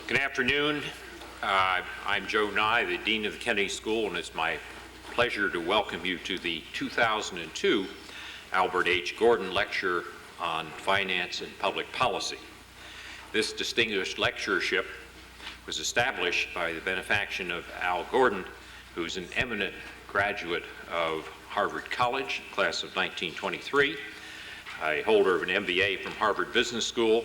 Good afternoon. I'm Joe Nye, the Dean of the Kennedy School, and it's my pleasure to welcome you to the 2002 Albert H. Gordon Lecture on Finance and Public Policy. This distinguished lectureship was established by the benefaction of Al Gordon, who's an eminent graduate of Harvard College, class of 1923, a holder of an MBA from Harvard Business School,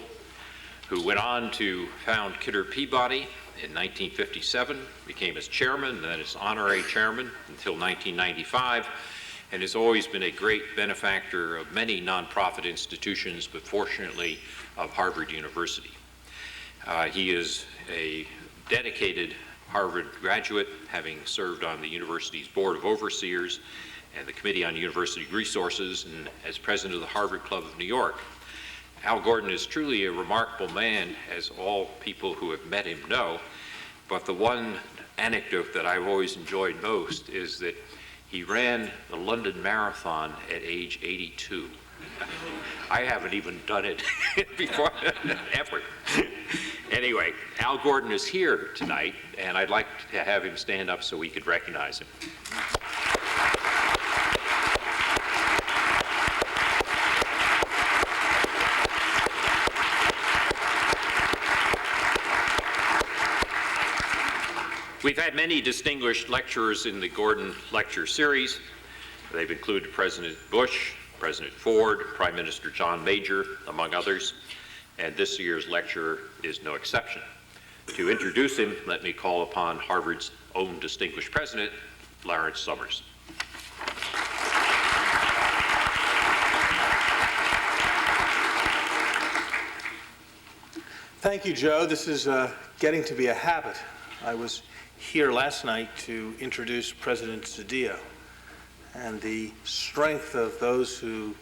who went on to found Kidder Peabody in 1957, became its chairman, and then its honorary chairman until 1995, and has always been a great benefactor of many nonprofit institutions, but fortunately of Harvard University. He is a dedicated Harvard graduate, having served on the university's Board of Overseers and the Committee on University Resources, and as president of the Harvard Club of New York. Al Gordon is truly a remarkable man, as all people who have met him know, but the one anecdote that I've always enjoyed most is that he ran the London Marathon at age 82. I haven't even done it before, ever. Anyway, Al Gordon is here tonight, and I'd like to have him stand up so we could recognize him. We've had many distinguished lecturers in the Gordon Lecture Series. They've included President Bush, President Ford, Prime Minister John Major, among others, and this year's lecturer is no exception. To introduce him, let me call upon Harvard's own distinguished president, Lawrence Summers. Thank you, Joe. This is getting to be a habit. I was here last night to introduce President Zedillo, and the strength of those who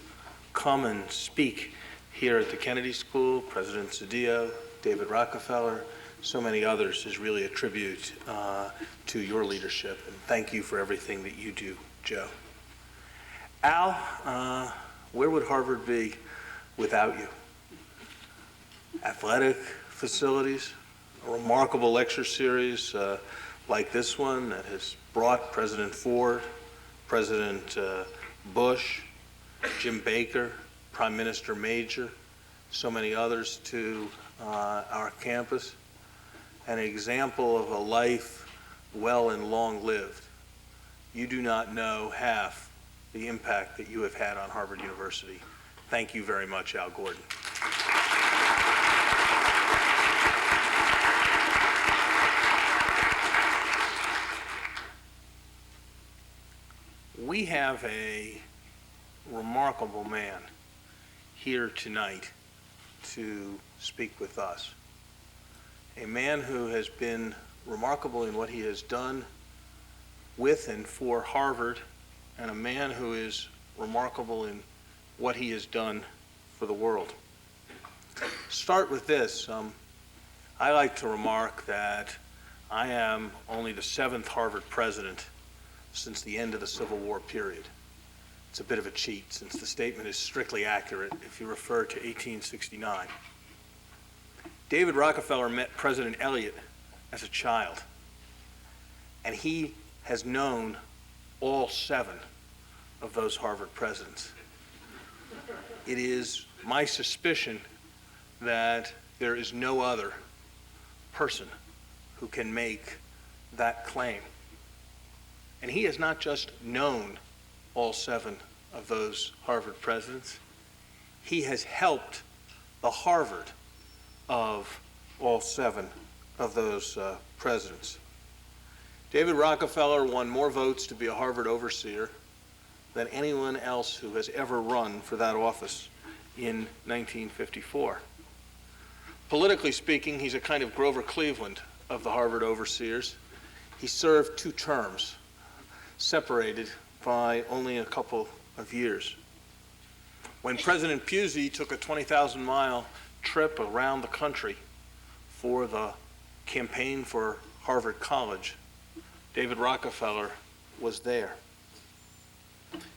come and speak here at the Kennedy School, President Zedillo, David Rockefeller, so many others, is really a tribute to your leadership, and thank you for everything that you do, Joe. Al, where would Harvard be without you? Athletic facilities, a remarkable lecture series like this one that has brought President Ford, President Bush, Jim Baker, Prime Minister Major, so many others to our campus. An example of a life well and long lived. You do not know half the impact that you have had on Harvard University. Thank you very much, Al Gordon. We have a remarkable man here tonight to speak with us. A man who has been remarkable in what he has done with and for Harvard, and a man who is remarkable in what he has done for the world. Start with this. I like to remark that I am only the 7th Harvard president since the end of the Civil War period. It's a bit of a cheat, since the statement is strictly accurate if you refer to 1869. David Rockefeller met President Eliot as a child, and he has known all 7 of those Harvard presidents. It is my suspicion that there is no other person who can make that claim. And he has not just known all 7 of those Harvard presidents, he has helped the Harvard of all 7 of those presidents. David Rockefeller won more votes to be a Harvard overseer than anyone else who has ever run for that office in 1954. Politically speaking, he's a kind of Grover Cleveland of the Harvard overseers. He served 2 terms, separated by only a couple of years. When President Pusey took a 20,000-mile trip around the country for the campaign for Harvard College, David Rockefeller was there.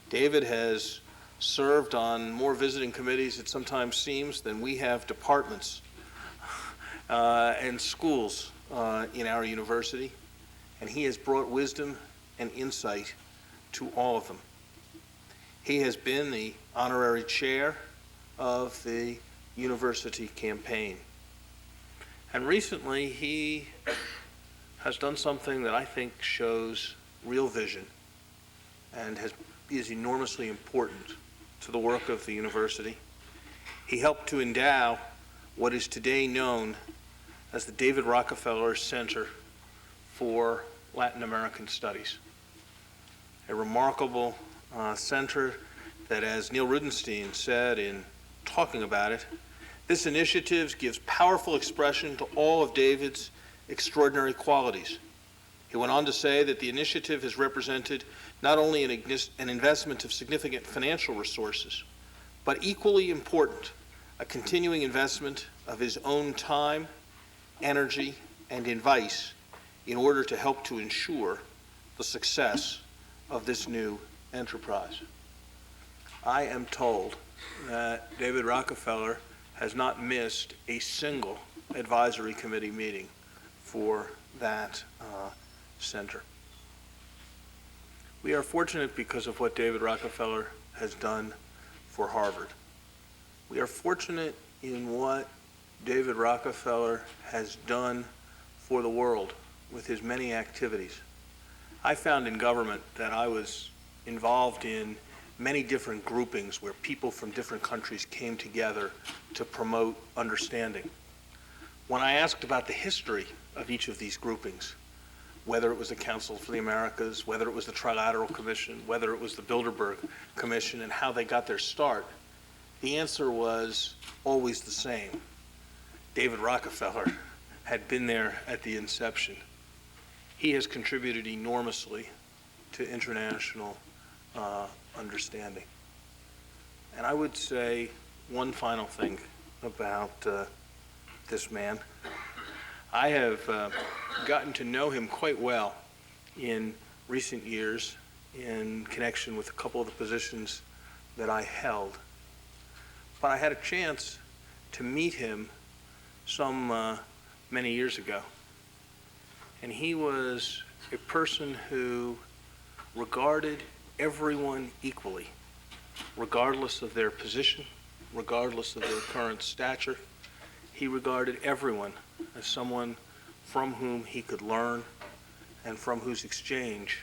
David has served on more visiting committees, it sometimes seems, than we have departments and schools in our university, and he has brought wisdom and insight to all of them. He has been the honorary chair of the university campaign. And recently, he has done something that I think shows real vision and is enormously important to the work of the university. He helped to endow what is today known as the David Rockefeller Center for Latin American Studies, a remarkable center that, as Neil Rudenstein said in talking about it, this initiative gives powerful expression to all of David's extraordinary qualities. He went on to say that the initiative has represented not only an investment of significant financial resources, but equally important, a continuing investment of his own time, energy, and advice in order to help to ensure the success of this new enterprise. I am told that David Rockefeller has not missed a single advisory committee meeting for that center. We are fortunate because of what David Rockefeller has done for Harvard. We are fortunate in what David Rockefeller has done for the world with his many activities. I found in government that I was involved in many different groupings where people from different countries came together to promote understanding. When I asked about the history of each of these groupings, whether it was the Council for the Americas, whether it was the Trilateral Commission, whether it was the Bilderberg Commission, and how they got their start, the answer was always the same. David Rockefeller had been there at the inception. He has contributed enormously to international understanding. And I would say one final thing about this man. I have gotten to know him quite well in recent years in connection with a couple of the positions that I held. But I had a chance to meet him some many years ago. And he was a person who regarded everyone equally, regardless of their position, regardless of their current stature. He regarded everyone as someone from whom he could learn and from whose exchange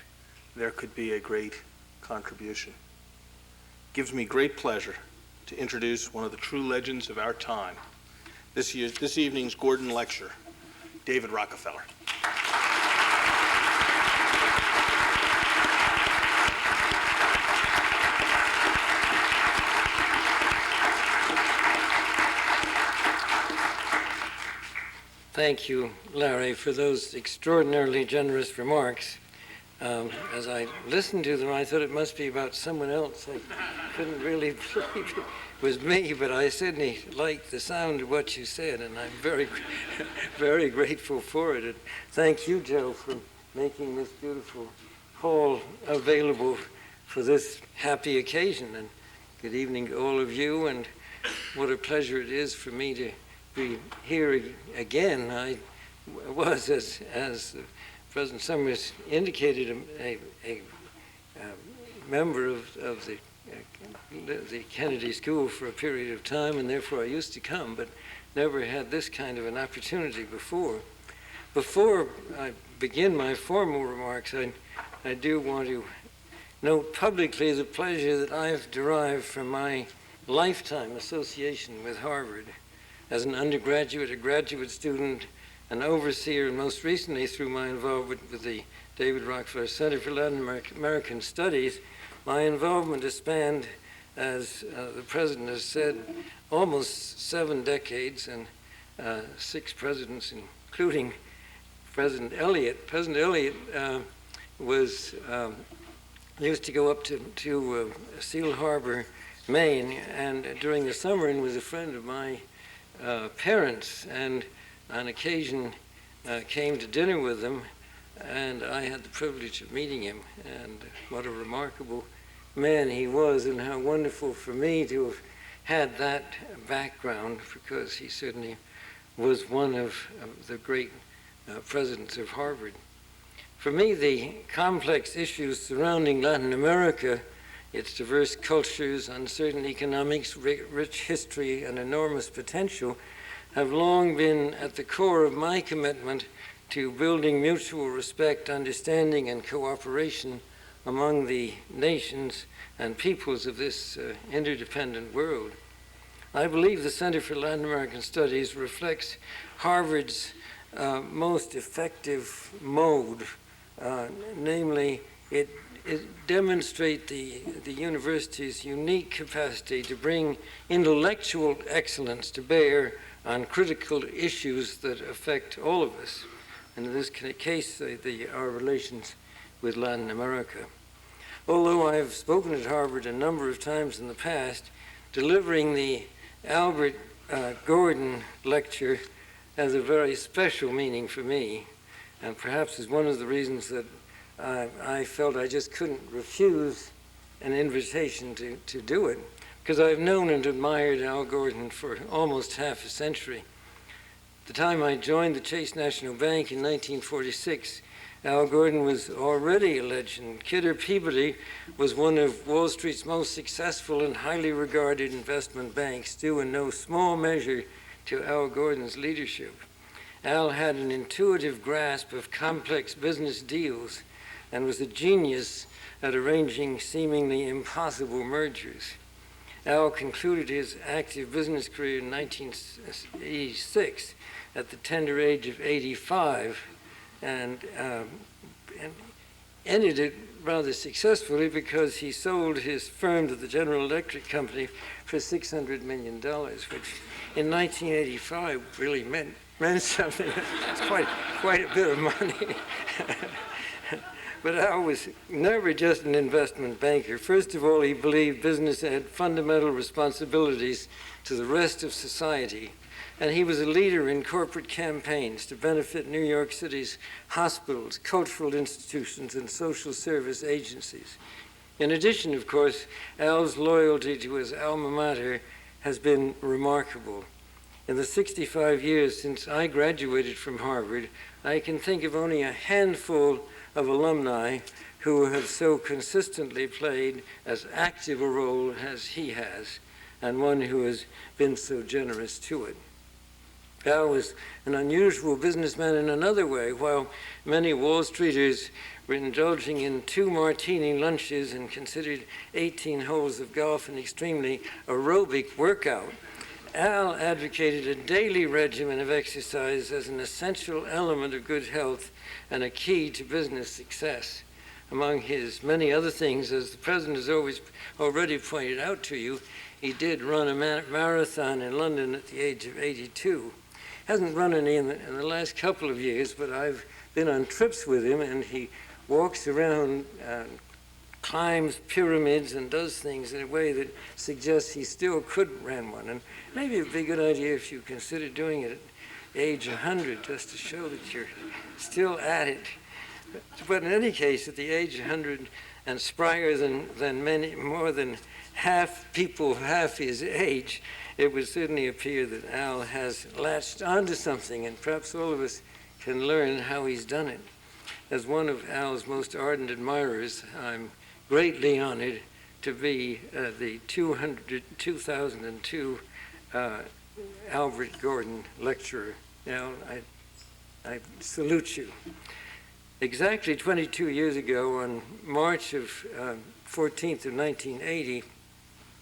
there could be a great contribution. It gives me great pleasure to introduce one of the true legends of our time, this evening's Gordon Lecture, David Rockefeller. Thank you, Larry, for those extraordinarily generous remarks. As I listened to them, I thought it must be about someone else. I couldn't really believe it was me, but I certainly liked the sound of what you said, and I'm very, very grateful for it. And thank you, Joe, for making this beautiful hall available for this happy occasion. And good evening to all of you, and what a pleasure it is for me to be here again. I was, as President Summers indicated, a member of the Kennedy School for a period of time, and therefore I used to come, but never had this kind of an opportunity before. Before I begin my formal remarks, I do want to note publicly the pleasure that I've derived from my lifetime association with Harvard as an undergraduate, a graduate student, an overseer, and most recently through my involvement with the David Rockefeller Center for Latin American Studies. My involvement has spanned, as the president has said, almost 7 decades and 6 presidents, including President Elliott. President Elliott used to go up to Seal Harbor, Maine, and during the summer, and was a friend of my parents, and on occasion came to dinner with them, and I had the privilege of meeting him, and what a remarkable man he was, and how wonderful for me to have had that background, because he certainly was one of the great presidents of Harvard. For me, the complex issues surrounding Latin America, its diverse cultures, uncertain economics, rich history, and enormous potential, have long been at the core of my commitment to building mutual respect, understanding, and cooperation among the nations and peoples of this interdependent world. I believe the Center for Latin American Studies reflects Harvard's most effective mode, namely it demonstrates the university's unique capacity to bring intellectual excellence to bear on critical issues that affect all of us. And in this case, our relations with Latin America. Although I have spoken at Harvard a number of times in the past, delivering the Albert Gordon lecture has a very special meaning for me, and perhaps is one of the reasons that I felt I just couldn't refuse an invitation to do it, because I've known and admired Al Gordon for almost half a century. The time I joined the Chase National Bank in 1946, Al Gordon was already a legend. Kidder Peabody was one of Wall Street's most successful and highly regarded investment banks, due in no small measure to Al Gordon's leadership. Al had an intuitive grasp of complex business deals and was a genius at arranging seemingly impossible mergers. Al concluded his active business career in 1986 at the tender age of 85, and ended it rather successfully because he sold his firm to the General Electric Company for $600 million, which in 1985 really meant something. It's quite a bit of money. But Al was never just an investment banker. First of all, he believed business had fundamental responsibilities to the rest of society. And he was a leader in corporate campaigns to benefit New York City's hospitals, cultural institutions, and social service agencies. In addition, of course, Al's loyalty to his alma mater has been remarkable. In the 65 years since I graduated from Harvard, I can think of only a handful of alumni who have so consistently played as active a role as he has, and one who has been so generous to it. Al was an unusual businessman in another way. While many Wall Streeters were indulging in 2 martini lunches and considered 18 holes of golf an extremely aerobic workout, Al advocated a daily regimen of exercise as an essential element of good health and a key to business success. Among his many other things, as the President has already pointed out to you, he did run a marathon in London at the age of 82. Hasn't run any in the last couple of years, but I've been on trips with him, and he walks around, climbs pyramids, and does things in a way that suggests he still could run one. And maybe it'd be a good idea if you consider doing it at age 100, just to show that you're still at it. But in any case, at the age of 100, and sprier than many, more than half people half his age, it would certainly appear that Al has latched onto something, and perhaps all of us can learn how he's done it. As one of Al's most ardent admirers, I'm greatly honored to be the 2002 Albert Gordon Lecturer. Al, I salute you. Exactly 22 years ago, on March of 14th of 1980,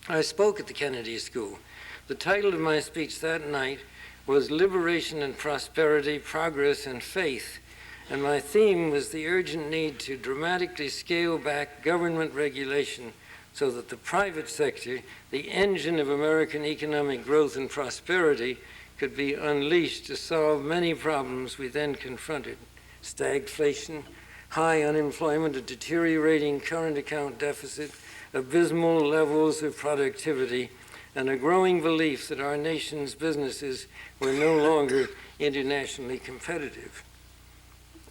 I spoke at the Kennedy School. The title of my speech that night was Liberation and Prosperity, Progress and Faith, and my theme was the urgent need to dramatically scale back government regulation so that the private sector, the engine of American economic growth and prosperity, could be unleashed to solve many problems we then confronted: stagflation, high unemployment, a deteriorating current account deficit, abysmal levels of productivity, and a growing belief that our nation's businesses were no longer internationally competitive.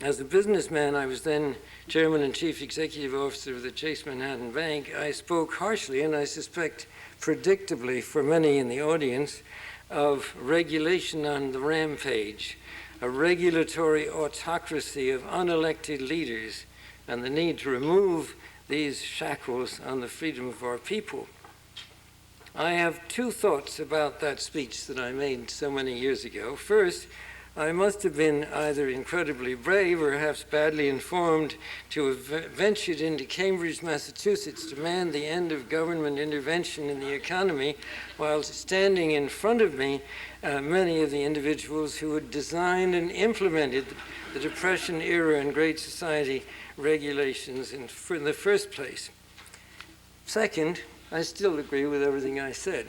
As a businessman, I was then chairman and chief executive officer of the Chase Manhattan Bank. I spoke harshly, and I suspect predictably for many in the audience, of regulation on the rampage, a regulatory autocracy of unelected leaders, and the need to remove these shackles on the freedom of our people. I have two thoughts about that speech that I made so many years ago. First, I must have been either incredibly brave or perhaps badly informed to have ventured into Cambridge, Massachusetts to demand the end of government intervention in the economy, while standing in front of me many of the individuals who had designed and implemented the Depression era and Great Society regulations in the first place. Second, I still agree with everything I said.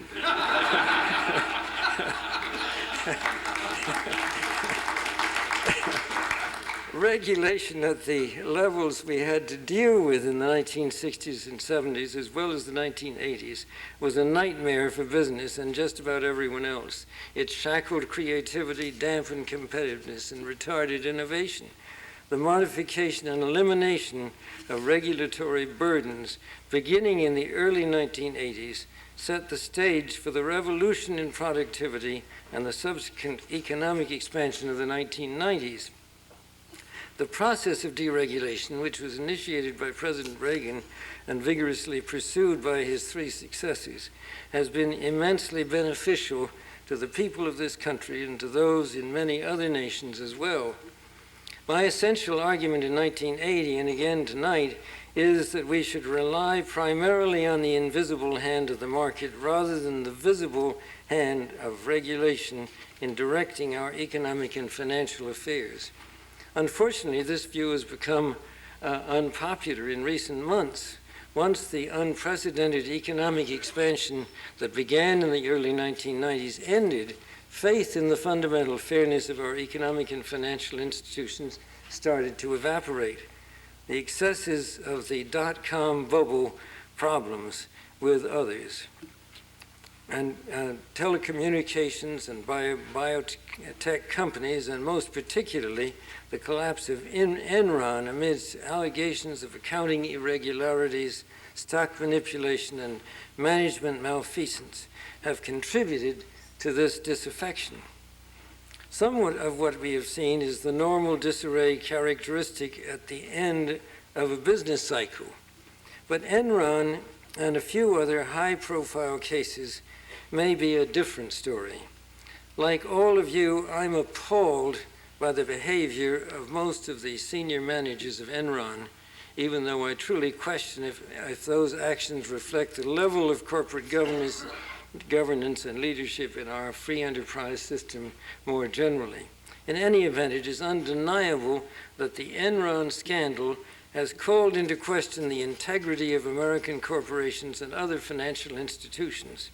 Regulation at the levels we had to deal with in the 1960s and 70s, as well as the 1980s, was a nightmare for business and just about everyone else. It shackled creativity, dampened competitiveness, and retarded innovation. The modification and elimination of regulatory burdens beginning in the early 1980s set the stage for the revolution in productivity and the subsequent economic expansion of the 1990s. The process of deregulation, which was initiated by President Reagan and vigorously pursued by his three successors, has been immensely beneficial to the people of this country and to those in many other nations as well. My essential argument in 1980 and again tonight is that we should rely primarily on the invisible hand of the market rather than the visible hand of regulation in directing our economic and financial affairs. Unfortunately, this view has become unpopular in recent months. Once the unprecedented economic expansion that began in the early 1990s ended, faith in the fundamental fairness of our economic and financial institutions started to evaporate. The excesses of the dot-com bubble problems with others, and telecommunications and biotech companies, and most particularly the collapse of Enron amidst allegations of accounting irregularities, stock manipulation, and management malfeasance, have contributed to this disaffection. Somewhat of what we have seen is the normal disarray characteristic at the end of a business cycle. But Enron and a few other high-profile cases may be a different story. Like all of you, I'm appalled by the behavior of most of the senior managers of Enron, even though I truly question if those actions reflect the level of corporate governance and leadership in our free enterprise system more generally. In any event, it is undeniable that the Enron scandal has called into question the integrity of American corporations and other financial institutions.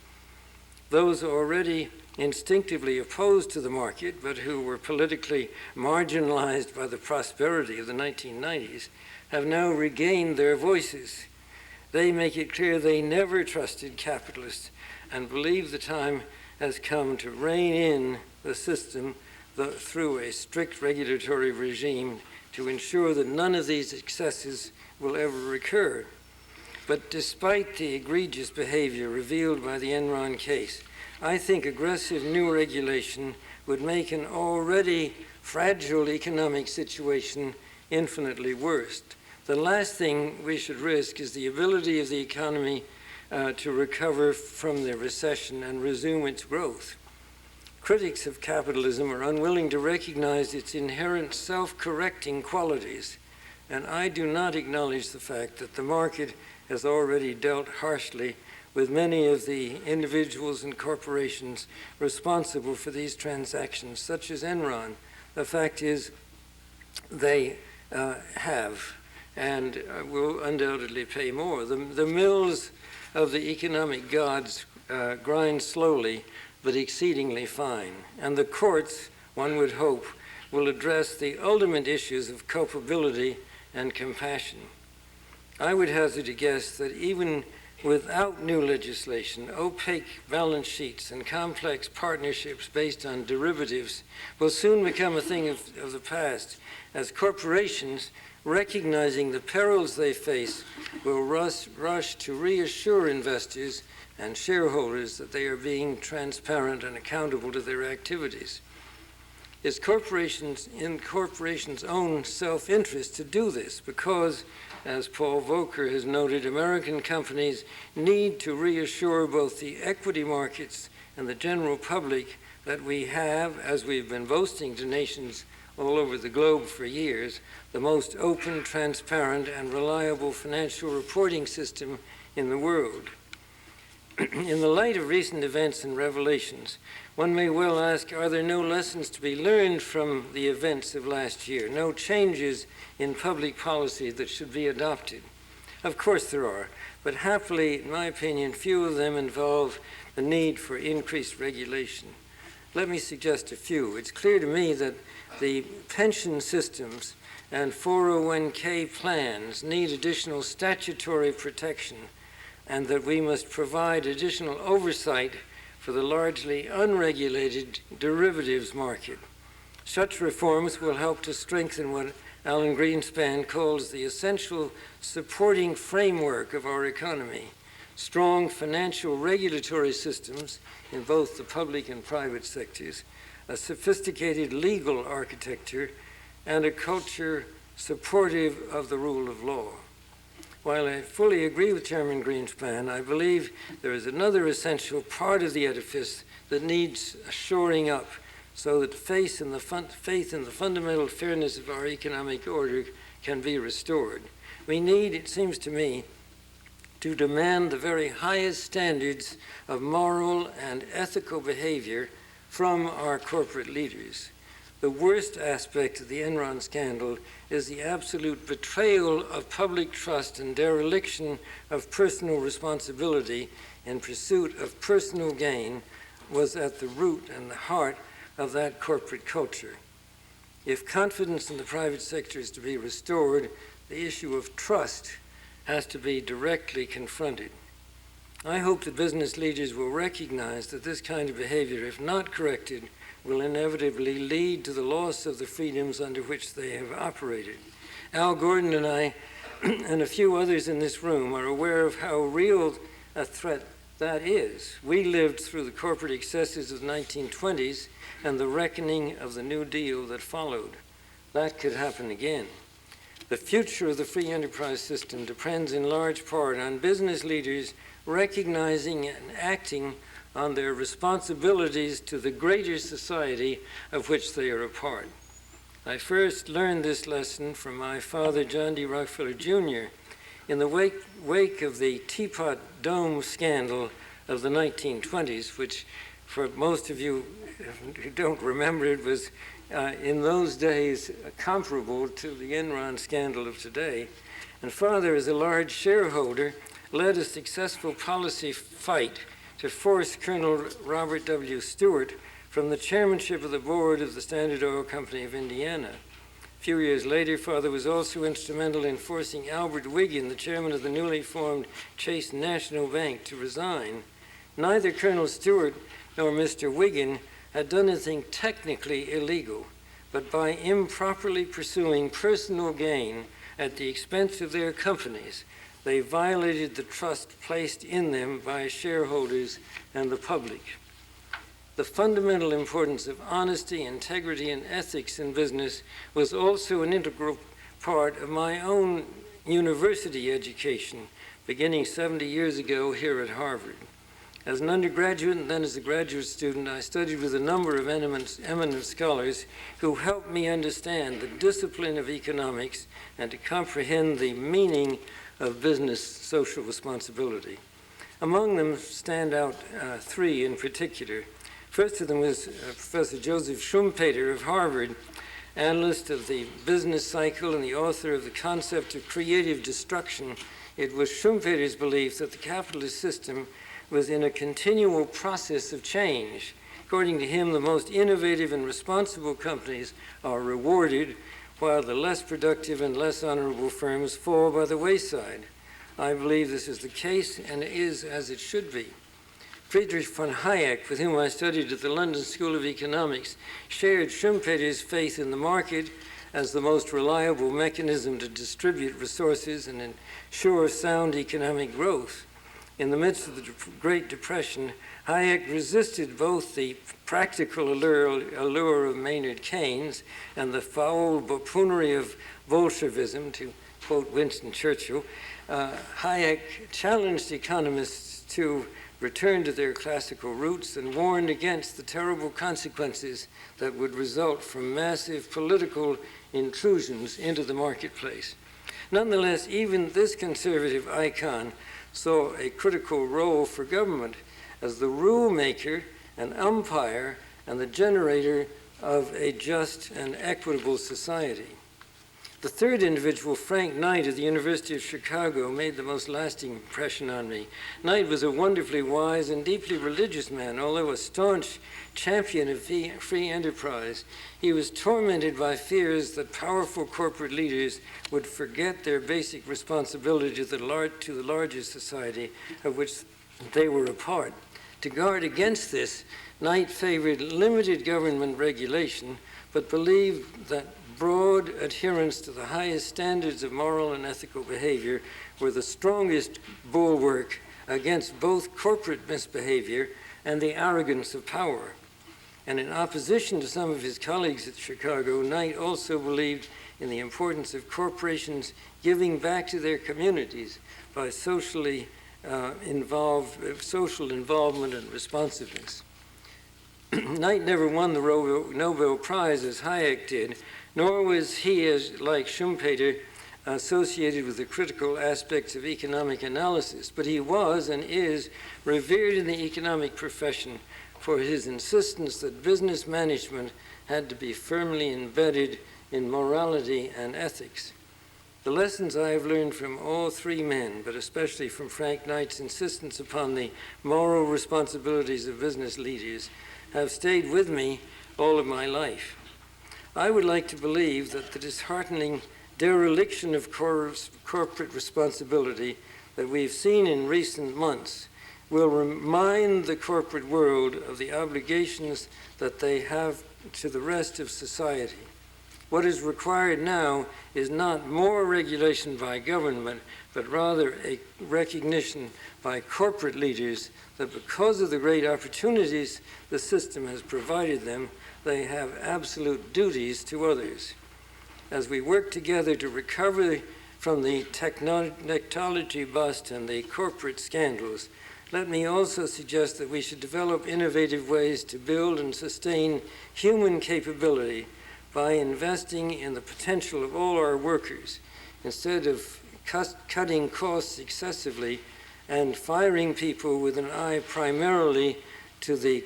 Those already instinctively opposed to the market, but who were politically marginalized by the prosperity of the 1990s, have now regained their voices. They make it clear they never trusted capitalists and believe the time has come to rein in the system through a strict regulatory regime to ensure that none of these excesses will ever recur. But despite the egregious behavior revealed by the Enron case, I think aggressive new regulation would make an already fragile economic situation infinitely worse. The last thing we should risk is the ability of the economy to recover from the recession and resume its growth. Critics of capitalism are unwilling to recognize its inherent self-correcting qualities, and I do not acknowledge the fact that the market has already dealt harshly with many of the individuals and corporations responsible for these transactions, such as Enron. The fact is they have and will undoubtedly pay more. The mills of the economic gods grind slowly but exceedingly fine, and the courts, one would hope, will address the ultimate issues of culpability and compassion. I would hazard a guess that even without new legislation, opaque balance sheets and complex partnerships based on derivatives will soon become a thing of the past, as corporations recognizing the perils they face, will rush to reassure investors and shareholders that they are being transparent and accountable to their activities. It's in corporations' own self-interest to do this because, as Paul Volcker has noted, American companies need to reassure both the equity markets and the general public that we have, as we've been boasting to nations all over the globe for years, the most open, transparent, and reliable financial reporting system in the world. In the light of recent events and revelations, one may well ask, are there no lessons to be learned from the events of last year? No changes in public policy that should be adopted? Of course there are, but happily, in my opinion, few of them involve the need for increased regulation. Let me suggest a few. It's clear to me that the pension systems and 401k plans need additional statutory protection, and that we must provide additional oversight for the largely unregulated derivatives market. Such reforms will help to strengthen what Alan Greenspan calls the essential supporting framework of our economy: strong financial regulatory systems in both the public and private sectors, a sophisticated legal architecture, and a culture supportive of the rule of law. While I fully agree with Chairman Greenspan, I believe there is another essential part of the edifice that needs shoring up so that faith in the fundamental fairness of our economic order can be restored. We need, it seems to me, to demand the very highest standards of moral and ethical behavior from our corporate leaders. The worst aspect of the Enron scandal is the absolute betrayal of public trust and dereliction of personal responsibility in pursuit of personal gain was at the root and the heart of that corporate culture. If confidence in the private sector is to be restored, the issue of trust has to be directly confronted. I hope that business leaders will recognize that this kind of behavior, if not corrected, will inevitably lead to the loss of the freedoms under which they have operated. Al Gordon and I, and a few others in this room, are aware of how real a threat that is. We lived through the corporate excesses of the 1920s and the reckoning of the New Deal that followed. That could happen again. The future of the free enterprise system depends in large part on business leaders recognizing and acting on their responsibilities to the greater society of which they are a part. I first learned this lesson from my father, John D. Rockefeller, Jr., in the wake of the Teapot Dome scandal of the 1920s, which for most of you who don't remember it was in those days comparable to the Enron scandal of today. And Father, as a large shareholder, led a successful policy fight to force Colonel Robert W. Stewart from the chairmanship of the board of the Standard Oil Company of Indiana. A few years later, Father was also instrumental in forcing Albert Wiggin, the chairman of the newly formed Chase National Bank, to resign. Neither Colonel Stewart nor Mr. Wiggin had done anything technically illegal, but by improperly pursuing personal gain at the expense of their companies, they violated the trust placed in them by shareholders and the public. The fundamental importance of honesty, integrity, and ethics in business was also an integral part of my own university education, beginning 70 years ago here at Harvard. As an undergraduate and then as a graduate student, I studied with a number of eminent scholars who helped me understand the discipline of economics and to comprehend the meaning of business social responsibility. Among them stand out three in particular. First of them was Professor Joseph Schumpeter of Harvard, analyst of the business cycle and the author of the concept of creative destruction. It was Schumpeter's belief that the capitalist system was in a continual process of change. According to him, the most innovative and responsible companies are rewarded, while the less productive and less honorable firms fall by the wayside. I believe this is the case and is as it should be. Friedrich von Hayek, with whom I studied at the London School of Economics, shared Schumpeter's faith in the market as the most reliable mechanism to distribute resources and ensure sound economic growth. In the midst of the Great Depression, Hayek resisted both the practical allure of Maynard Keynes and the foul buffoonery of Bolshevism, to quote Winston Churchill. Hayek challenged economists to return to their classical roots and warned against the terrible consequences that would result from massive political intrusions into the marketplace. Nonetheless, even this conservative icon saw a critical role for government as the rule maker and umpire and the generator of a just and equitable society. The third individual, Frank Knight of the University of Chicago, made the most lasting impression on me. Knight was a wonderfully wise and deeply religious man. Although a staunch champion of free enterprise, he was tormented by fears that powerful corporate leaders would forget their basic responsibility to the larger society of which they were a part. To guard against this, Knight favored limited government regulation, but believed that broad adherence to the highest standards of moral and ethical behavior were the strongest bulwark against both corporate misbehavior and the arrogance of power. And in opposition to some of his colleagues at Chicago, Knight also believed in the importance of corporations giving back to their communities by social involvement and responsiveness. Knight never won the Nobel Prize as Hayek did, nor was he, like Schumpeter, associated with the critical aspects of economic analysis, but he was and is revered in the economic profession for his insistence that business management had to be firmly embedded in morality and ethics. The lessons I have learned from all three men, but especially from Frank Knight's insistence upon the moral responsibilities of business leaders, have stayed with me all of my life. I would like to believe that the disheartening dereliction of corporate responsibility that we've seen in recent months will remind the corporate world of the obligations that they have to the rest of society. What is required now is not more regulation by government, but rather a recognition by corporate leaders that because of the great opportunities the system has provided them, they have absolute duties to others. As we work together to recover from the technology bust and the corporate scandals, let me also suggest that we should develop innovative ways to build and sustain human capability by investing in the potential of all our workers, instead of cutting costs excessively and firing people with an eye primarily to the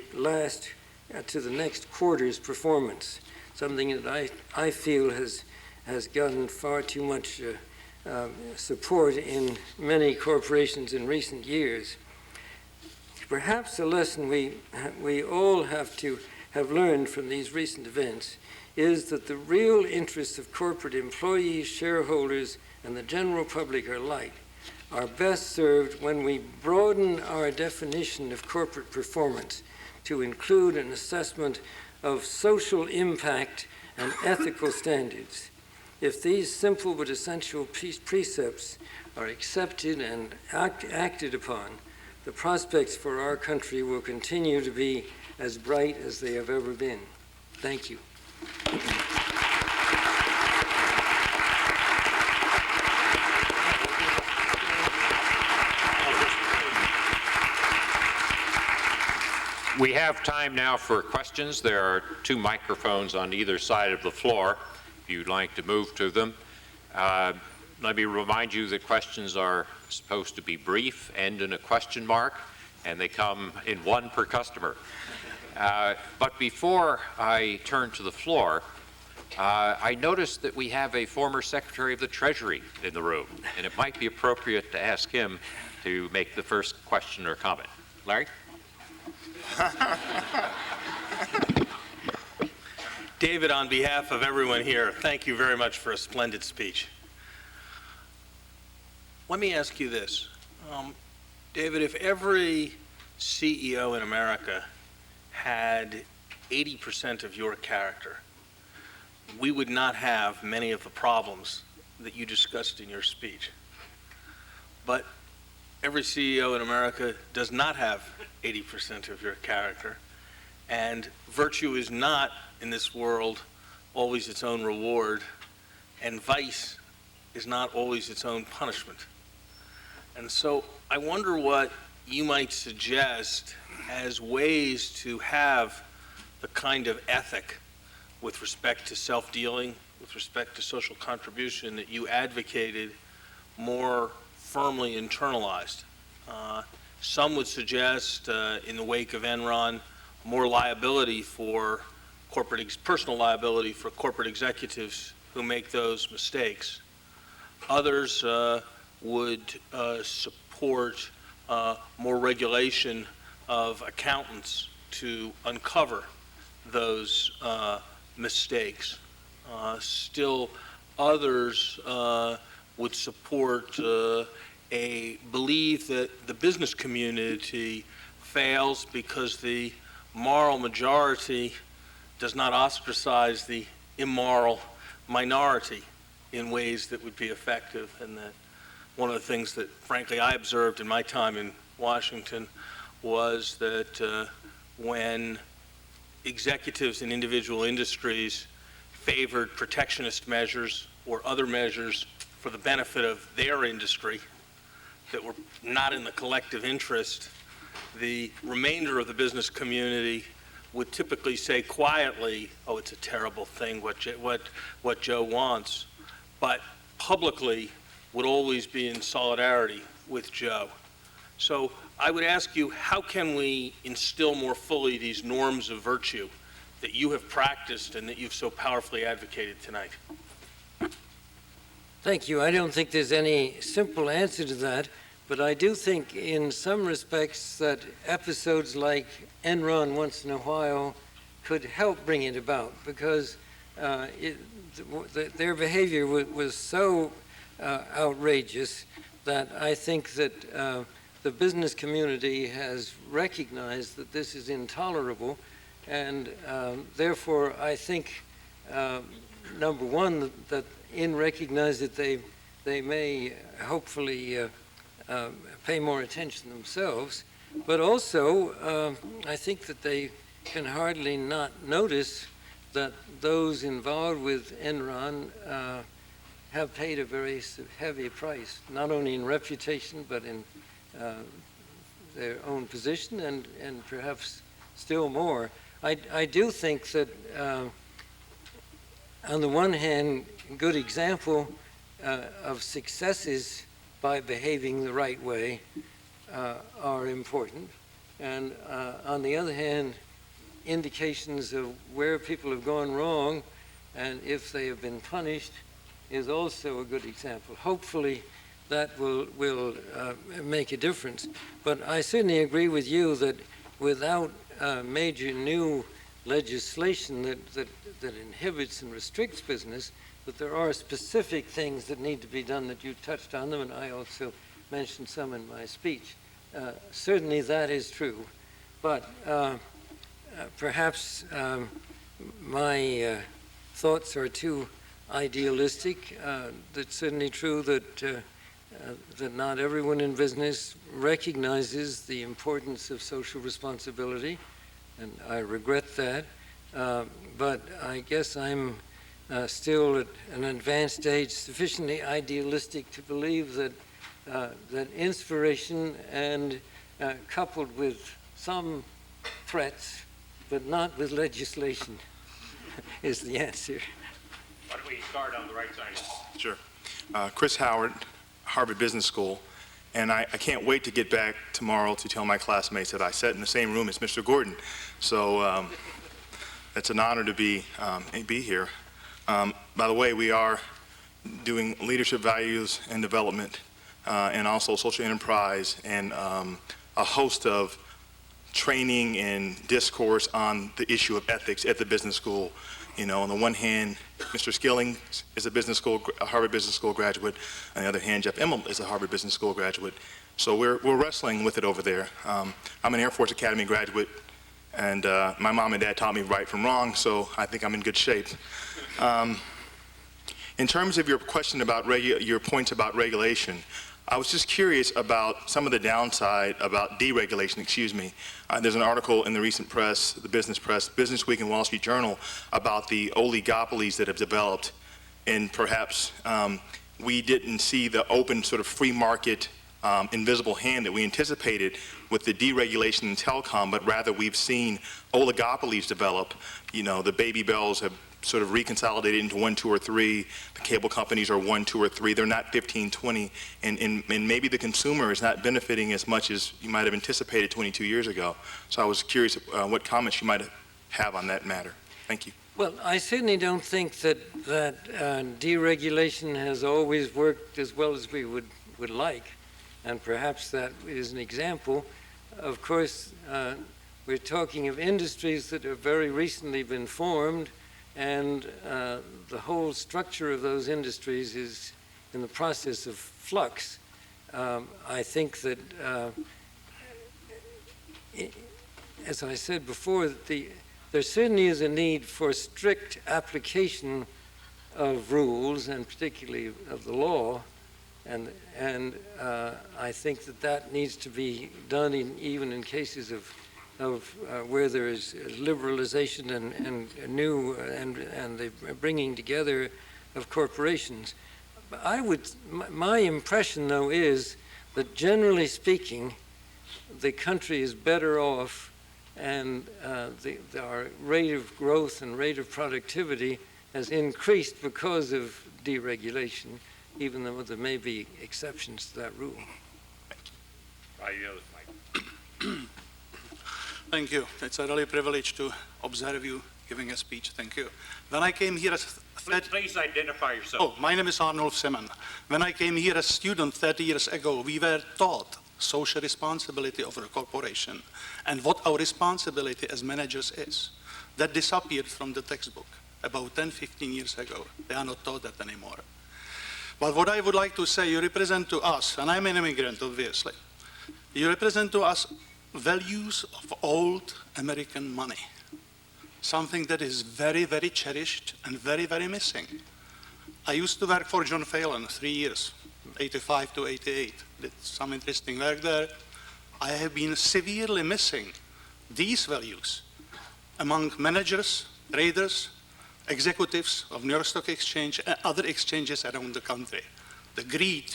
next quarter's performance, something that I feel has gotten far too much support in many corporations in recent years. Perhaps the lesson we all have learned from these recent events is that the real interests of corporate employees, shareholders, and the general public alike are best served when we broaden our definition of corporate performance to include an assessment of social impact and ethical standards. If these simple but essential precepts are accepted and acted upon, the prospects for our country will continue to be as bright as they have ever been. Thank you. We have time now for questions. There are two microphones on either side of the floor, if you'd like to move to them. Let me remind you that questions are supposed to be brief, end in a question mark, and they come in one per customer. But before I turn to the floor, I noticed that we have a former Secretary of the Treasury in the room, and it might be appropriate to ask him to make the first question or comment. Larry? David, on behalf of everyone here, thank you very much for a splendid speech. Let me ask you this. David, if every CEO in America had 80% of your character, we would not have many of the problems that you discussed in your speech. But every CEO in America does not have 80% of your character, and virtue is not, in this world, always its own reward, and vice is not always its own punishment. And so I wonder what you might suggest as ways to have the kind of ethic with respect to self-dealing, with respect to social contribution that you advocated more firmly internalized. Some would suggest, in the wake of Enron, more liability for personal liability for corporate executives who make those mistakes. Others would support more regulation of accountants to uncover those mistakes. Still others would support a belief that the business community fails because the moral majority does not ostracize the immoral minority in ways that would be effective, and that one of the things that, frankly, I observed in my time in Washington was that when executives in individual industries favored protectionist measures or other measures for the benefit of their industry that were not in the collective interest, the remainder of the business community would typically say quietly, oh, it's a terrible thing what Joe wants, but publicly would always be in solidarity with Joe. So I would ask you, how can we instill more fully these norms of virtue that you have practiced and that you've so powerfully advocated tonight? Thank you. I don't think there's any simple answer to that, but I do think in some respects that episodes like Enron once in a while could help bring it about, because their behavior was so outrageous that I think that the business community has recognized that this is intolerable, and therefore I think, number one, that in recognizing that they may hopefully pay more attention themselves, but also I think that they can hardly not notice that those involved with Enron have paid a very heavy price, not only in reputation, but in their own position, and perhaps still more. I do think that, on the one hand, a good example of successes by behaving the right way are important, and on the other hand, indications of where people have gone wrong and if they have been punished is also a good example. Hopefully that will make a difference. But I certainly agree with you that without major new legislation that inhibits and restricts business, that there are specific things that need to be done, that you touched on them, and I also mentioned some in my speech. Certainly that is true. But perhaps my thoughts are too idealistic. It's certainly true that not everyone in business recognizes the importance of social responsibility, and I regret that. But I guess I'm still at an advanced age sufficiently idealistic to believe that that inspiration and coupled with some threats, but not with legislation, is the answer. Why don't we start on the right side? Sure. Chris Howard, Harvard Business School, and I can't wait to get back tomorrow to tell my classmates that I sat in the same room as Mr. Gordon. So it's an honor to be here. By the way, we are doing leadership values and development, and also social enterprise, and a host of training and discourse on the issue of ethics at the business school. You know, on the one hand, Mr. Skilling is a Harvard Business School graduate. On the other hand, Jeff Immelt is a Harvard Business School graduate. So we're wrestling with it over there. I'm an Air Force Academy graduate, and my mom and dad taught me right from wrong, so I think I'm in good shape. In terms of your question about your points about regulation, I was just curious about some of the downside about deregulation, excuse me. There's an article in the recent press, the business press, Business Week and Wall Street Journal, about the oligopolies that have developed, and perhaps we didn't see the open sort of free market invisible hand that we anticipated with the deregulation in telecom, but rather we've seen oligopolies develop. You know, the baby bells have sort of reconsolidated into 1, 2, or 3. The cable companies are 1, 2, or 3. They're not 15, 20, and maybe the consumer is not benefiting as much as you might have anticipated 22 years ago. So I was curious what comments you might have on that matter. Thank you. Well, I certainly don't think that deregulation has always worked as well as we would like, and perhaps that is an example. Of course, we're talking of industries that have very recently been formed, and the whole structure of those industries is in the process of flux. I think that, as I said before, there certainly is a need for strict application of rules, and particularly of the law, and I think that needs to be done even in cases of where there is liberalization and the bringing together of corporations. My impression, though, is that generally speaking, the country is better off, and our rate of growth and rate of productivity has increased because of deregulation, even though there may be exceptions to that rule. Thank you. It's a really privilege to observe you giving a speech. Thank you. When I came here as... Please identify yourself. Oh, my name is Arnold Simon. When I came here as a student 30 years ago, we were taught social responsibility of a corporation and what our responsibility as managers is. That disappeared from the textbook about 10, 15 years ago. They are not taught that anymore. But what I would like to say, you represent to us, and I'm an immigrant, obviously, you represent to us values of old American money, something that is very, very cherished and very, very missing. I used to work for John Phelan 3 years, 85 to 88, did some interesting work there. I have been severely missing these values among managers, traders, executives of New York Stock Exchange and other exchanges around the country. The greed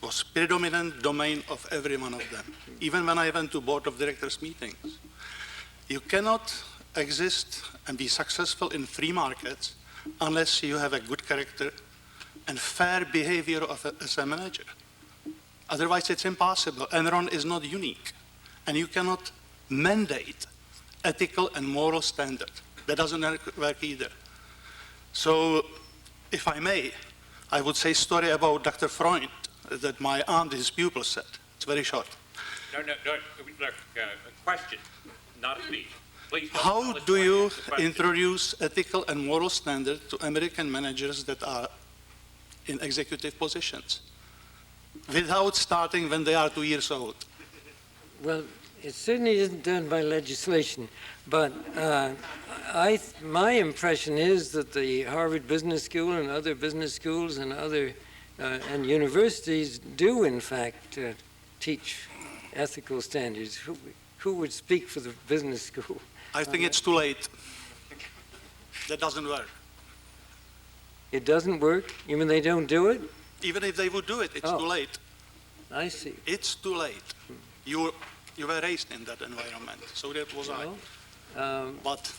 was predominant domain of every one of them, even when I went to board of directors meetings. You cannot exist and be successful in free markets unless you have a good character and fair behavior as a manager. Otherwise, it's impossible. Enron is not unique, and you cannot mandate ethical and moral standard. That doesn't work either. So, if I may, I would say a story about Dr. Freund that my aunt, his pupil, said. It's very short. No, look, a question, not a speech. Please don't How tell us do why you it's a question. introduce ethical and moral standards to American managers that are in executive positions without starting when they are 2 years old? Well, it certainly isn't done by legislation, but my impression is that the Harvard Business School and other business schools and and universities do, in fact, teach ethical standards. Who would speak for the business school? I think it's too late. That doesn't work. It doesn't work? You mean they don't do it? Even if they would do it, it's too late. I see. It's too late. You were raised in that environment, so that was I. But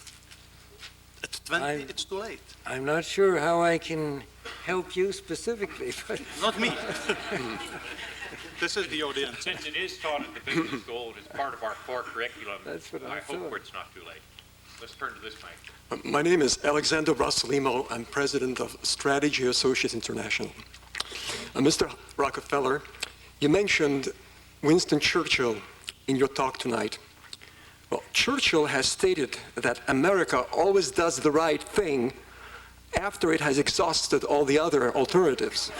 at 20, it's too late. I'm not sure how I can help you specifically, but... Not me. This is the audience. Since it is taught at the business school, it is part of our core curriculum. That's what I I hope thought. it's not too late. Let's turn to this mic. My name is Alexander Brasilimo. I'm president of Strategy Associates International. Mr. Rockefeller, you mentioned Winston Churchill in your talk tonight. Well, Churchill has stated that America always does the right thing after it has exhausted all the other alternatives.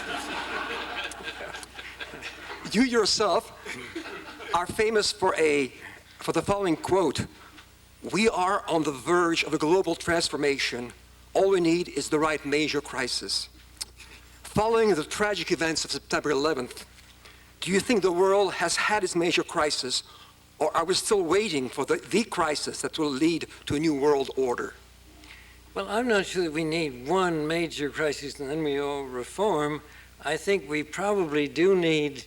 You yourself are famous for the following quote: "We are on the verge of a global transformation. All we need is the right major crisis." Following the tragic events of September 11th, do you think the world has had its major crisis, or are we still waiting for the crisis that will lead to a new world order? Well, I'm not sure that we need one major crisis and then we all reform. I think we probably do need,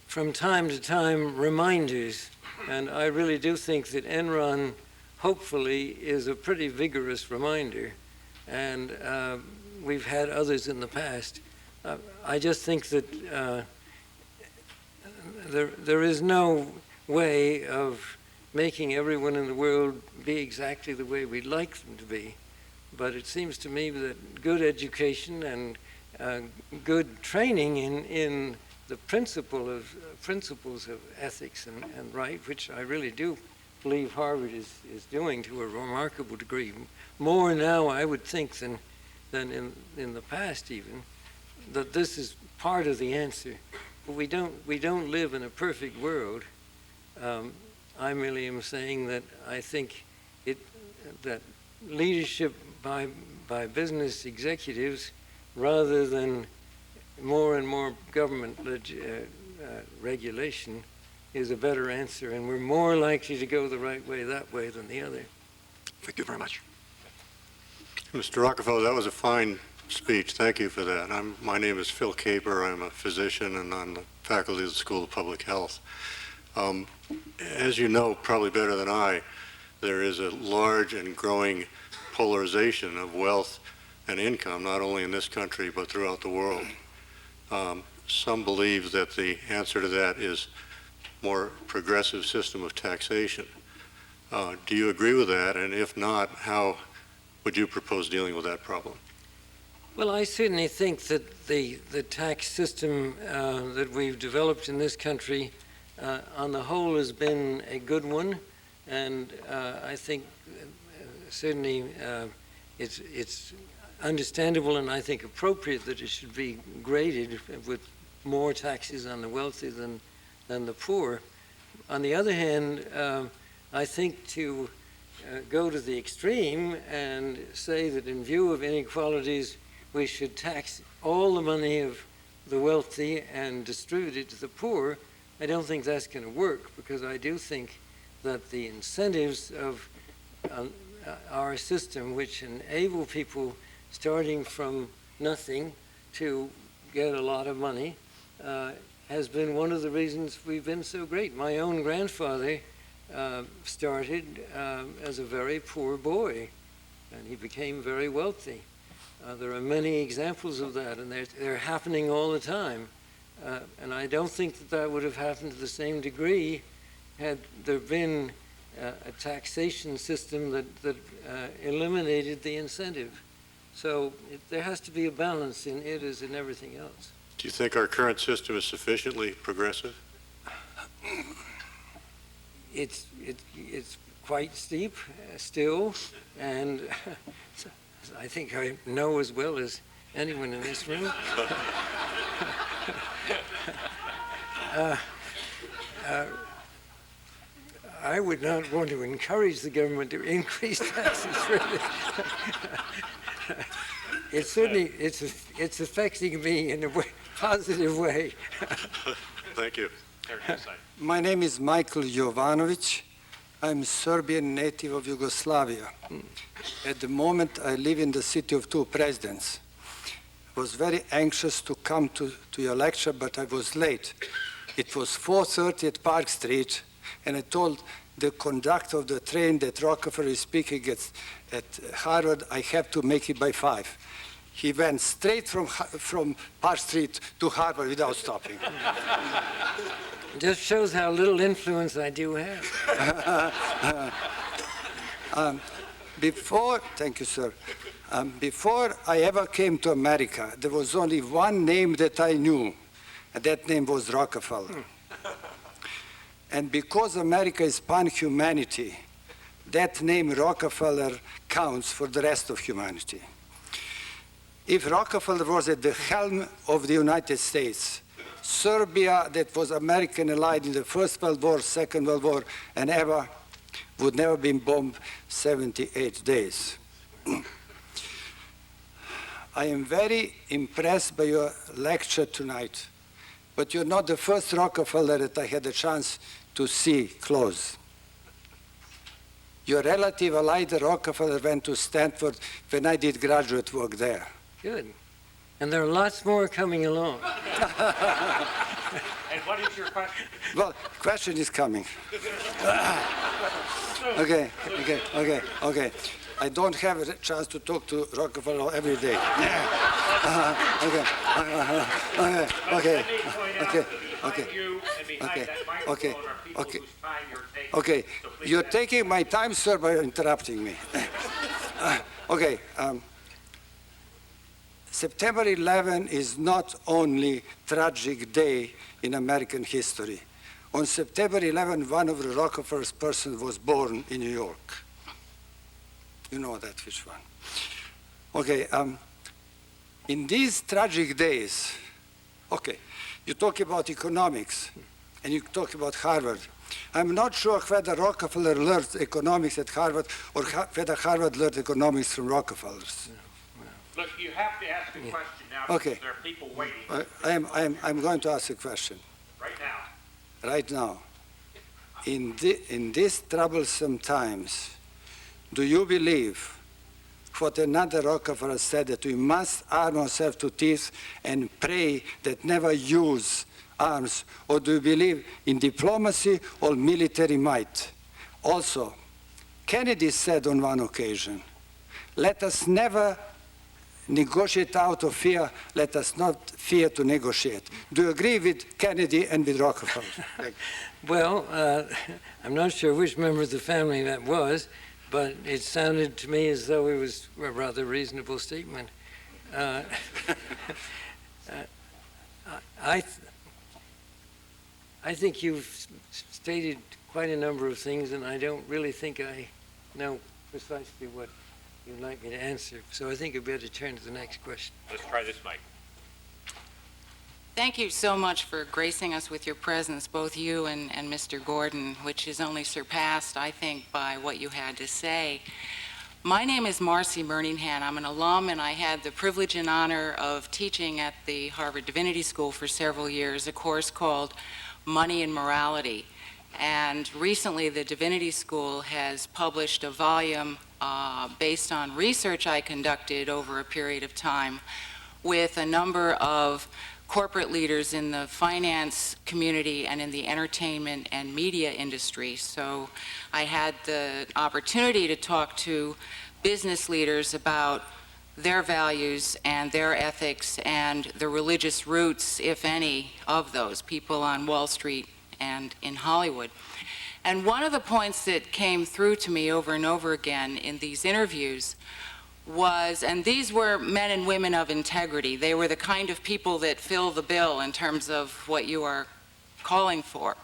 from time to time, reminders. And I really do think that Enron, hopefully, is a pretty vigorous reminder. And we've had others in the past. I just think that there is no way of making everyone in the world be exactly the way we'd like them to be. But it seems to me that good education and good training in the principles of ethics and right, which I really do believe Harvard is doing to a remarkable degree, more now, I would think, than in the past even, that this is part of the answer. But we don't live in a perfect world. I merely am saying that I think that leadership by business executives, rather than more and more government regulation, is a better answer, and we're more likely to go the right way that way than the other. Thank you very much. Mr. Rockefeller, that was a fine speech. Thank you for that. My name is Phil Caper. I'm a physician and on the faculty of the School of Public Health. As you know, probably better than I, there is a large and growing polarization of wealth and income, not only in this country, but throughout the world. Some believe that the answer to that is more progressive system of taxation. Do you agree with that? And if not, how would you propose dealing with that problem? Well, I certainly think that the tax system that we've developed in this country on the whole has been a good one, and I think certainly it's understandable and I think appropriate that it should be graded with more taxes on the wealthy than the poor. On the other hand, I think to go to the extreme and say that in view of inequalities we should tax all the money of the wealthy and distribute it to the poor, I don't think that's going to work, because I do think that the incentives of our system, which enable people starting from nothing to get a lot of money, has been one of the reasons we've been so great. My own grandfather started as a very poor boy, and he became very wealthy. There are many examples of that, and they're happening all the time. And I don't think that would have happened to the same degree had there been a taxation system that eliminated the incentive. So there has to be a balance in it as in everything else. Do you think our current system is sufficiently progressive? It's quite steep still, and I think I know as well as anyone in this room. I would not want to encourage the government to increase taxes. Really. It's certainly it's affecting me in a positive way. Thank you. My name is Michael Jovanovic. I'm Serbian native of Yugoslavia. At the moment, I live in the city of two presidents. I was very anxious to come to your lecture, but I was late. It was 4:30 at Park Street, and I told the conductor of the train that Rockefeller is speaking at Harvard, I have to make it by 5. He went straight from Park Street to Harvard without stopping. It just shows how little influence I do have. Thank you, sir. Before I ever came to America, there was only one name that I knew, and that name was Rockefeller. And because America is pan-humanity, that name Rockefeller counts for the rest of humanity. If Rockefeller was at the helm of the United States, Serbia, that was American allied in the First World War, Second World War, and ever, would never been bombed 78 days. I am very impressed by your lecture tonight, but you're not the first Rockefeller that I had a chance to see close. Your relative, Elijah Rockefeller, went to Stanford when I did graduate work there. Good. And there are lots more coming along. And what is your question? Well, question is coming. Okay. I don't have a chance to talk to Rockefeller every day. Okay. You're taking my time, sir, by interrupting me. September 11 is not only tragic day in American history. On September 11, one of the Rockefeller's person was born in New York. You know that, which one? In these tragic days, you talk about economics, and you talk about Harvard. I'm not sure whether Rockefeller learned economics at Harvard or whether Harvard learned economics from Rockefellers. Look, you have to ask a question now because there are people waiting. I'm going to ask a question. Right now. Right now. In these troublesome times, do you believe what another Rockefeller said, that we must arm ourselves to teeth and pray that never use arms, or do you believe in diplomacy or military might? Also, Kennedy said on one occasion, let us never negotiate out of fear, let us not fear to negotiate. Do you agree with Kennedy and with Rockefeller? Well, I'm not sure which member of the family that was, but it sounded to me as though it was a rather reasonable statement. I think you've stated quite a number of things, and I don't really think I know precisely what you'd like me to answer. So I think I'd better turn to the next question. Let's try this mic. Thank you so much for gracing us with your presence, both you and Mr. Gordon, which is only surpassed, I think, by what you had to say. My name is Marcy Birmingham. I'm an alum, and I had the privilege and honor of teaching at the Harvard Divinity School for several years, a course called Money and Morality. And recently, the Divinity School has published a volume based on research I conducted over a period of time with a number of corporate leaders in the finance community and in the entertainment and media industry. So I had the opportunity to talk to business leaders about their values and their ethics and the religious roots, if any, of those people on Wall Street and in Hollywood. And one of the points that came through to me over and over again in these interviews was, and these were men and women of integrity, they were the kind of people that fill the bill in terms of what you are calling for.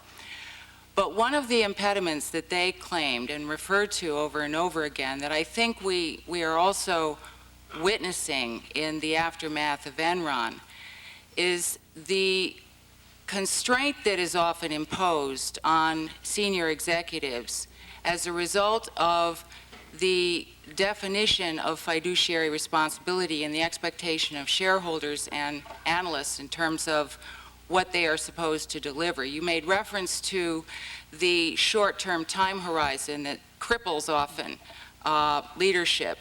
But one of the impediments that they claimed and referred to over and over again that I think we are also witnessing in the aftermath of Enron is the constraint that is often imposed on senior executives as a result of the definition of fiduciary responsibility and the expectation of shareholders and analysts in terms of what they are supposed to deliver. You made reference to the short-term time horizon that cripples often leadership.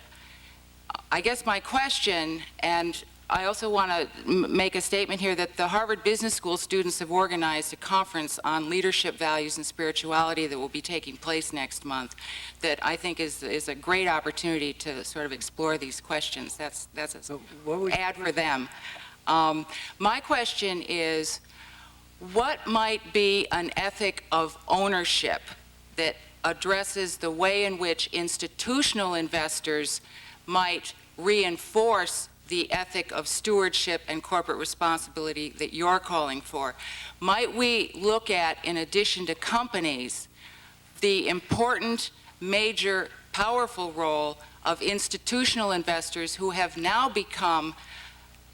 I guess my question, and I also want to make a statement here that the Harvard Business School students have organized a conference on leadership values and spirituality that will be taking place next month that I think is a great opportunity to sort of explore these questions. That's an ad for them. My question is, what might be an ethic of ownership that addresses the way in which institutional investors might reinforce the ethic of stewardship and corporate responsibility that you're calling for. Might we look at, in addition to companies, the important, major, powerful role of institutional investors who have now become,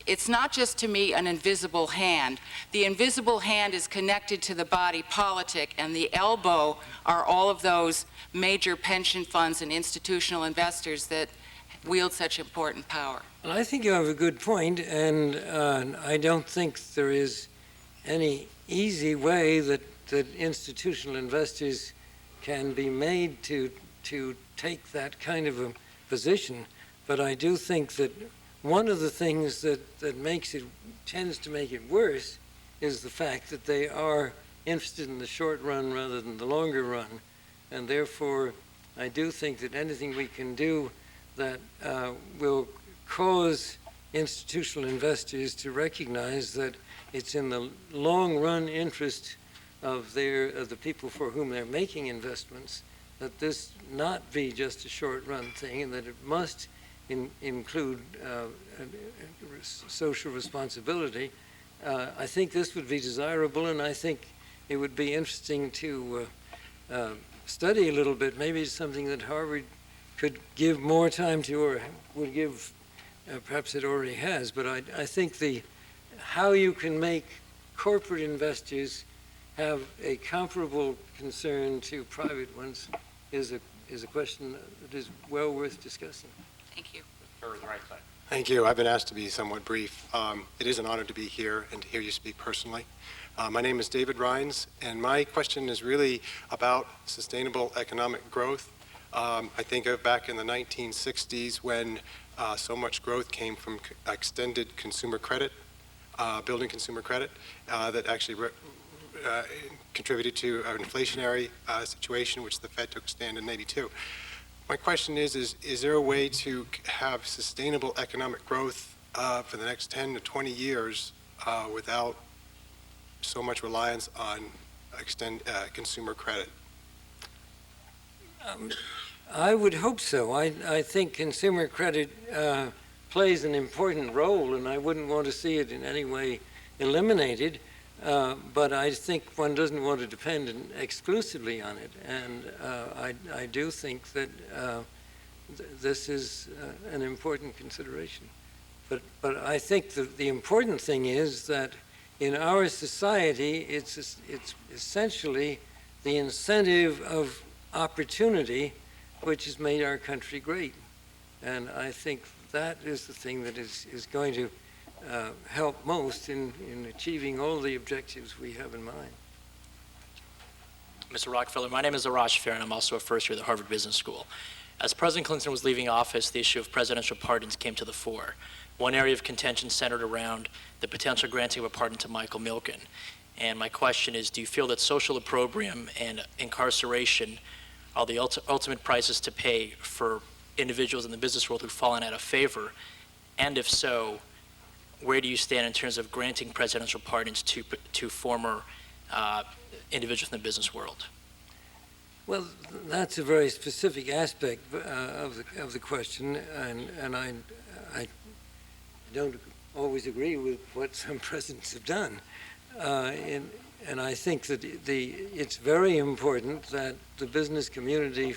it's not just to me an invisible hand. The invisible hand is connected to the body politic, and the elbow are all of those major pension funds and institutional investors that wield such important power. Well, I think you have a good point, and I don't think there is any easy way that institutional investors can be made to take that kind of a position. But I do think that one of the things that tends to make it worse is the fact that they are interested in the short run rather than the longer run. And therefore, I do think that anything we can do that will cause institutional investors to recognize that it's in the long run interest of the people for whom they're making investments, that this not be just a short run thing, and that it must include social responsibility. I think this would be desirable, and I think it would be interesting to study a little bit. Maybe it's something that Harvard could give more time to, or would give, perhaps it already has, but I think how you can make corporate investors have a comparable concern to private ones is a question that is well worth discussing. Thank you. Thank you. I've been asked to be somewhat brief. It is an honor to be here and to hear you speak personally. My name is David Rines, and my question is really about sustainable economic growth. I think of back in the 1960s when so much growth came from extended consumer credit, building consumer credit, that actually contributed to an inflationary situation, which the Fed took a stand in '82. My question is there a way to have sustainable economic growth for the next 10 to 20 years without so much reliance on consumer credit? I would hope so. I think consumer credit plays an important role, and I wouldn't want to see it in any way eliminated. But I think one doesn't want to depend exclusively on it. And I do think that this is an important consideration. But I think the important thing is that in our society, it's essentially the incentive of opportunity which has made our country great. And I think that is the thing that is going to help most in achieving all the objectives we have in mind. Mr. Rockefeller, my name is Arash Fair, and I'm also a first year at the Harvard Business School. As President Clinton was leaving office, the issue of presidential pardons came to the fore. One area of contention centered around the potential granting of a pardon to Michael Milken. And my question is, do you feel that social opprobrium and incarceration are the ultimate prices to pay for individuals in the business world who've fallen out of favor? And if so, where do you stand in terms of granting presidential pardons to former individuals in the business world? Well, that's a very specific aspect of the question, and I don't always agree with what some presidents have done. And I think that it's very important that the business community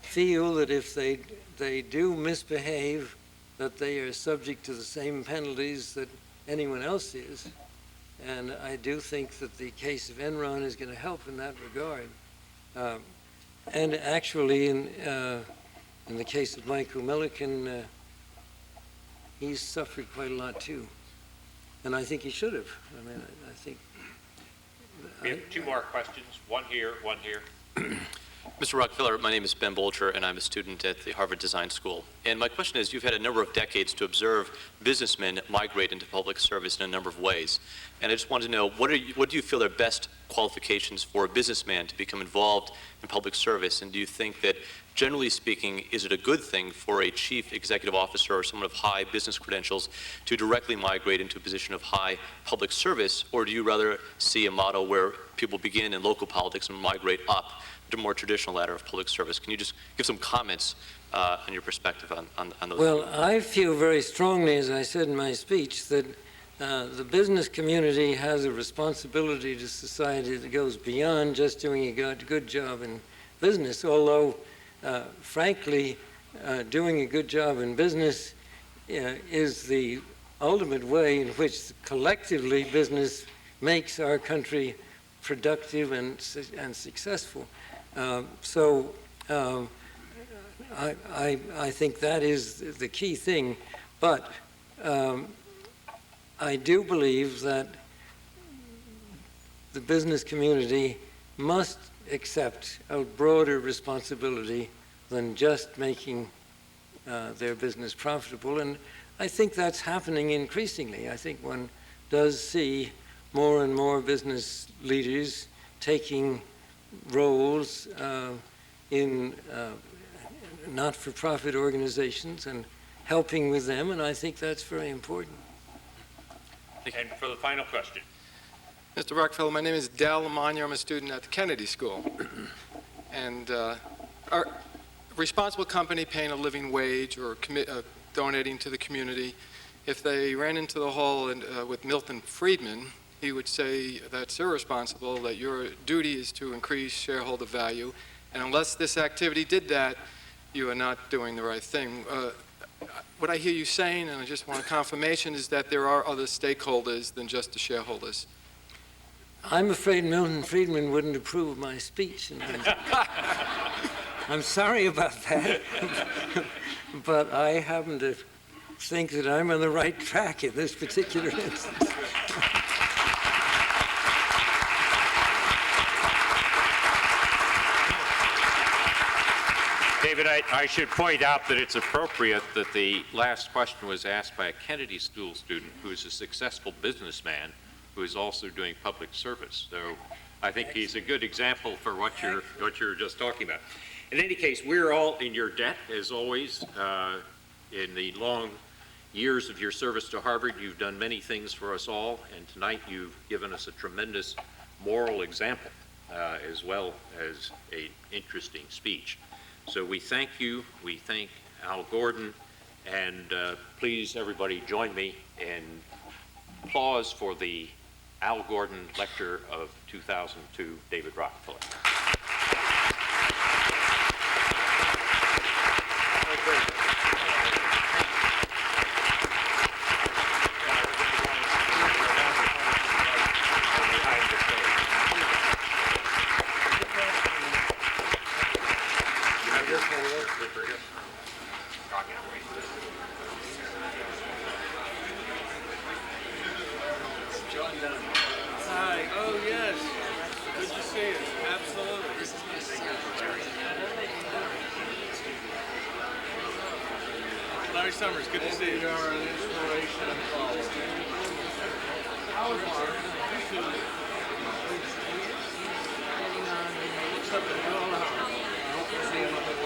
feel that if they do misbehave, that they are subject to the same penalties that anyone else is. And I do think that the case of Enron is going to help in that regard. And actually, in the case of Michael Milliken, he's suffered quite a lot too. And I think he should have. I mean, I think... We have two more questions, one here, one here. Mr. Rockefeller, my name is Ben Bolger, and I'm a student at the Harvard Design School. And my question is, you've had a number of decades to observe businessmen migrate into public service in a number of ways. And I just wanted to know, what do you feel are best qualifications for a businessman to become involved in public service? And do you think that, generally speaking, is it a good thing for a chief executive officer or someone of high business credentials to directly migrate into a position of high public service? Or do you rather see a model where people begin in local politics and migrate up to a more traditional ladder of public service? Can you just give some comments on your perspective on those. Well, I feel very strongly, as I said in my speech, that the business community has a responsibility to society that goes beyond just doing a good job in business, although, frankly, doing a good job in business is the ultimate way in which collectively business makes our country productive and successful. I think that is the key thing, but I do believe that the business community must accept a broader responsibility than just making their business profitable, and I think that's happening increasingly. I think one does see more and more business leaders taking roles in not-for-profit organizations and helping with them, and I think that's very important. And for the final question. Mr. Rockefeller, my name is Dal Lamagna. I'm a student at the Kennedy School. And our responsible company paying a living wage or donating to the community, if they ran into the hall with Milton Friedman, he would say that's irresponsible, that your duty is to increase shareholder value, and unless this activity did that, you are not doing the right thing. What I hear you saying, and I just want a confirmation, is that there are other stakeholders than just the shareholders. I'm afraid Milton Friedman wouldn't approve of my speech. And I'm sorry about that, but I happen to think that I'm on the right track in this particular instance. David, I should point out that it's appropriate that the last question was asked by a Kennedy School student who is a successful businessman who is also doing public service. So I think he's a good example for what you're just talking about. In any case, we're all in your debt, as always. In the long years of your service to Harvard, you've done many things for us all, and tonight you've given us a tremendous moral example, as well as an interesting speech. So we thank you, we thank Al Gordon, and please everybody join me in applause for the Al Gordon Lecture of 2002, David Rockefeller. Hi. Oh, yes. Good to see you. Absolutely. Larry Summers, good to see you. You're an inspiration and follower.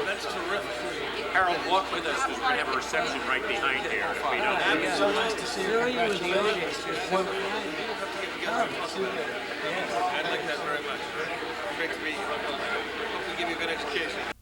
That's terrific. Harold, walk with us because we're going to have a reception right behind here. If we don't. It's so nice to see you. Really, with the audience. I'd like that very much. Great to meet you. Hope we give you a good education.